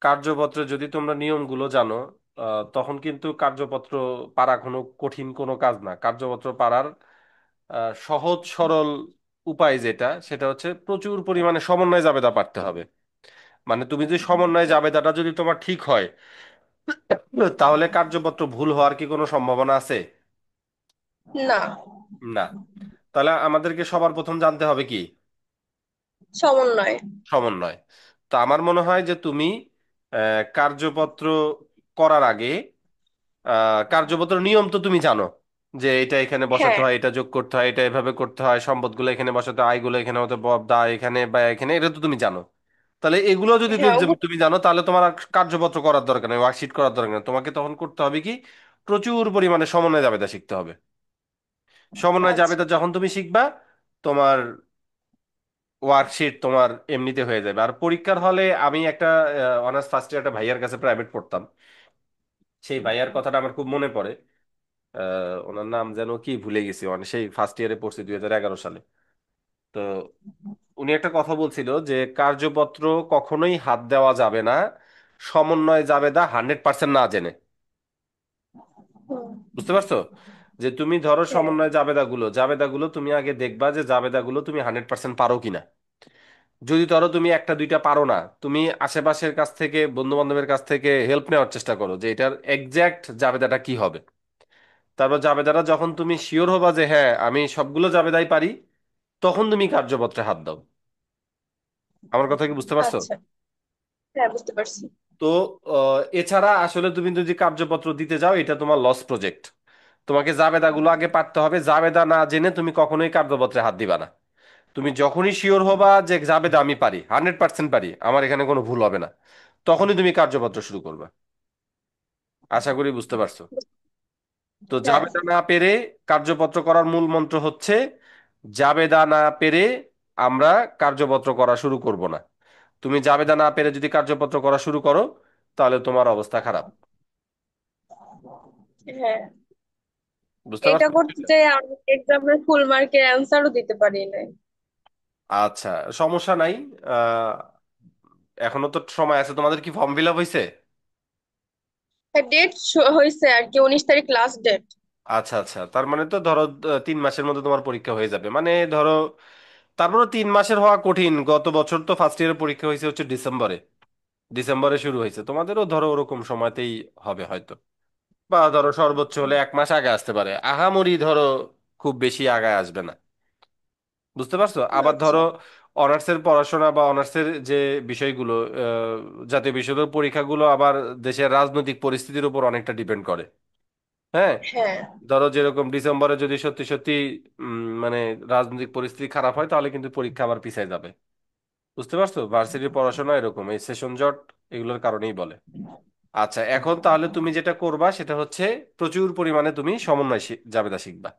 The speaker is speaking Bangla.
কার্যপত্রে যদি তোমরা নিয়মগুলো জানো, তখন কিন্তু কার্যপত্র পারা কোনো কঠিন কোনো কাজ না। কার্যপত্র পারার সহজ সরল উপায় যেটা, সেটা হচ্ছে প্রচুর পরিমাণে সমন্বয় জাবেদা পারতে হবে। মানে তুমি যদি সমন্বয় জাবেদাটা যদি তোমার ঠিক হয়, তাহলে কার্যপত্র ভুল হওয়ার কি কোনো সম্ভাবনা আছে? না। না। তাহলে আমাদেরকে সবার প্রথম জানতে হবে কি? সমন্বয়। সমন্বয়। তো আমার মনে হয় যে তুমি কার্যপত্র করার আগে কার্যপত্র নিয়ম তো তুমি জানো, যে এটা এখানে বসাতে হ্যাঁ। হয়, এটা যোগ করতে হয়, এটা এভাবে করতে হয়, সম্পদগুলো এখানে বসাতে হয়, আয়গুলো এখানে হতে দায় এখানে বা এখানে, এটা তো তুমি জানো। তাহলে এগুলো যদি হ্যাঁ তুমি জানো, তাহলে তোমার আর কার্যপত্র করার দরকার নেই, ওয়ার্কশিট করার দরকার নেই। তোমাকে তখন করতে হবে কি? প্রচুর পরিমাণে সমন্বয় জাবেদা শিখতে হবে। সমন্বয় আচ্ছা। জাবেদা যখন তুমি শিখবা, তোমার ওয়ার্কশিট তোমার এমনিতে হয়ে যাবে। আর পরীক্ষার হলে আমি একটা অনার্স ফার্স্ট ইয়ার একটা ভাইয়ার কাছে প্রাইভেট পড়তাম। সেই ভাইয়ার কথাটা আমার খুব মনে পড়ে। ওনার নাম যেন কি ভুলে গেছি, মানে সেই ফার্স্ট ইয়ারে পড়ছি 2011 সালে। তো উনি একটা কথা বলছিল যে কার্যপত্র কখনোই হাত দেওয়া যাবে না সমন্বয় জাবেদা 100% না জেনে। হুম। বুঝতে পারছো? যে তুমি ধরো হ্যাঁ। সমন্বয় জাবেদাগুলো তুমি আগে দেখবা যে জাবেদাগুলো তুমি 100% পারো কিনা। যদি ধরো তুমি একটা দুইটা পারো না, তুমি আশেপাশের কাছ থেকে, বন্ধু বান্ধবের কাছ থেকে হেল্প নেওয়ার চেষ্টা করো যে এটার এক্সাক্ট জাবেদাটা কি হবে। তারপর জাবেদাটা যখন তুমি শিওর হবা যে হ্যাঁ আমি সবগুলো জাবেদাই পারি, তখন তুমি কার্যপত্রে হাত দাও। আমার কথা কি বুঝতে পারছো? আচ্ছা। হ্যাঁ, বুঝতে পারছি। তো এছাড়া আসলে তুমি যদি কার্যপত্র দিতে যাও, এটা তোমার লস প্রজেক্ট। তোমাকে জাবেদাগুলো আগে পারতে হবে। জাবেদা না জেনে তুমি কখনোই কার্যপত্রে হাত দিবা না। তুমি যখনই শিওর হবা যে জাবেদা আমি পারি, 100% পারি, আমার এখানে কোনো ভুল হবে না, তখনই তুমি কার্যপত্র শুরু করবে। আশা করি বুঝতে পারছো। তো হ্যাঁ। জাবেদা না পেরে কার্যপত্র করার মূল মন্ত্র হচ্ছে, জাবেদা না পেরে আমরা কার্যপত্র করা শুরু করব না। তুমি জাবেদা না পেরে যদি কার্যপত্র করা শুরু করো, তাহলে তোমার অবস্থা খারাপ। হ্যাঁ, বুঝতে এটা পারছো করতে বিষয়টা? চাই আমি এক্সামের ফুল মার্কের অ্যান্সারও দিতে পারি না। আচ্ছা, সমস্যা নাই। আহ, এখনো তো সময় আছে। তোমাদের কি ফর্ম ফিল আপ হয়েছে? হ্যাঁ, ডেট হয়েছে আর কি, 19 তারিখ লাস্ট ডেট। আচ্ছা আচ্ছা, তার মানে তো ধরো 3 মাসের মধ্যে তোমার পরীক্ষা হয়ে যাবে, মানে ধরো। তারপরে 3 মাসের হওয়া কঠিন। গত বছর তো ফার্স্ট ইয়ারের পরীক্ষা হয়েছে হচ্ছে ডিসেম্বরে। ডিসেম্বরে শুরু হয়েছে, তোমাদেরও ধরো ওরকম সময়তেই হবে হয়তো। বা ধরো সর্বোচ্চ হলে 1 মাস আগে আসতে পারে, আহামরি ধরো খুব বেশি আগায় আসবে না। বুঝতে পারছো? আবার আচ্ছা। ধরো অনার্সের পড়াশোনা বা অনার্সের যে বিষয়গুলো, জাতীয় বিশ্ববিদ্যালয় পরীক্ষাগুলো আবার দেশের রাজনৈতিক পরিস্থিতির উপর অনেকটা ডিপেন্ড করে। হ্যাঁ। হ্যাঁ। ধরো যেরকম ডিসেম্বরে যদি সত্যি সত্যি মানে রাজনৈতিক পরিস্থিতি খারাপ হয়, তাহলে কিন্তু পরীক্ষা আবার পিছিয়ে যাবে। বুঝতে পারছো? ভার্সিটির পড়াশোনা এরকম, এই সেশন জট এগুলোর কারণেই বলে। আচ্ছা, এখন তাহলে তুমি যেটা করবা সেটা হচ্ছে প্রচুর পরিমাণে তুমি সমন্বয় জাবেদা শিখবা।